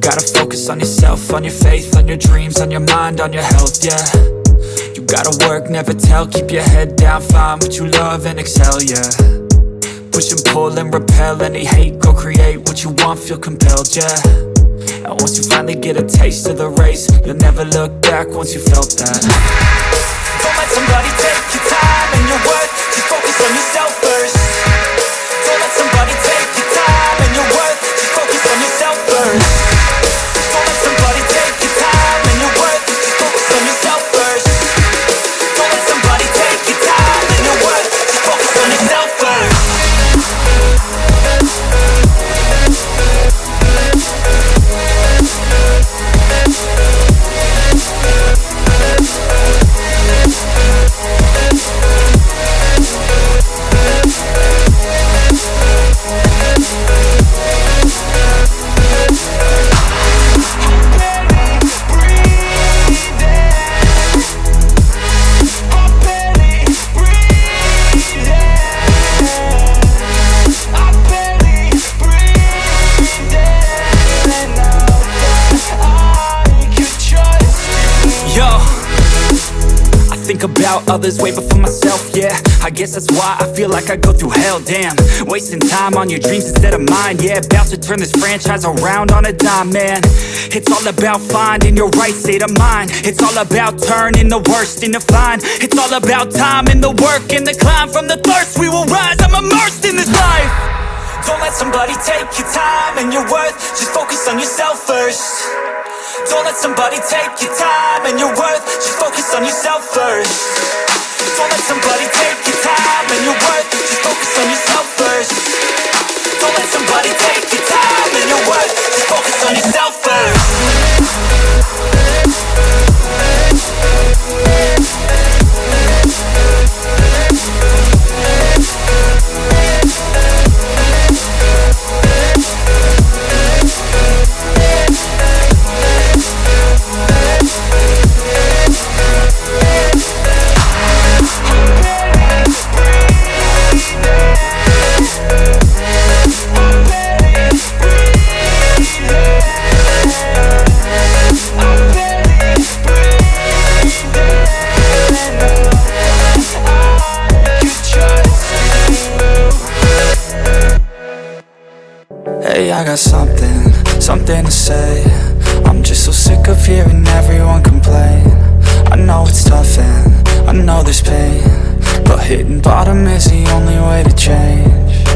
gotta focus on yourself, on your faith, on your dreams, on your mind, on your health, yeah. You gotta work, never tell, keep your head down, find what you love and excel, yeah. Push and pull and repel any hate, go create what you want, feel compelled, yeah. And once you finally get a taste of the race, you'll never look back once you felt that. Don't let somebody take your time and your worth, just focus on yourself first. Don't let somebody take your time and your worth, just focus on yourself first. Don't let somebody take your time and your worth, just focus on yourself first. Don't let somebody take your time and your worth, just focus on yourself first. Think about others way before myself, yeah. I guess that's why I feel like I go through hell, damn. Wasting time on your dreams instead of mine, yeah. About to turn this franchise around on a dime, man. It's all about finding your right state of mind. It's all about turning the worst into fine. It's all about time and the work and the climb. From the thirst we will rise, I'm immersed in this life. Don't let somebody take your time and your worth, just focus on yourself first. Don't let somebody take your time and your worth, just focus on yourself first. Don't let somebody take your time and your worth, just focus on yourself first. Don't let somebody take your time and your worth, just focus on yourself first. Hey, I got something to say. I'm just so sick of hearing everyone complain. I know it's tough and I know there's pain, but hitting bottom is the only way to change.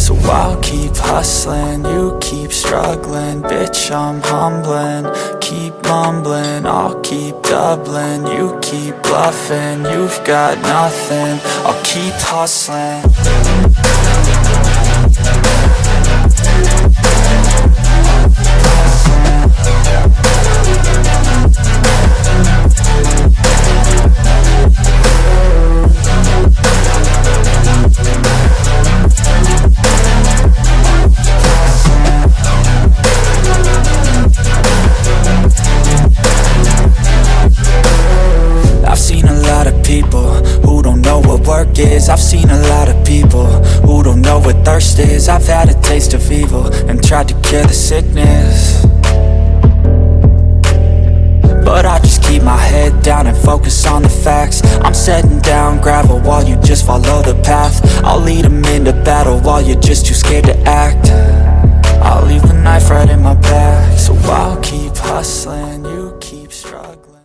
So I'll keep hustling, you keep struggling. Bitch, I'm humbling, keep mumbling. I'll keep doubling, you keep bluffing. You've got nothing, I'll keep hustling. I've seen a lot of people who don't know what thirst is. I've had a taste of evil and tried to cure the sickness, but I just keep my head down and focus on the facts. I'm setting down gravel while you just follow the path. I'll lead them into battle while you're just too scared to act. I'll leave the knife right in my back, so I'll keep hustling, you keep struggling.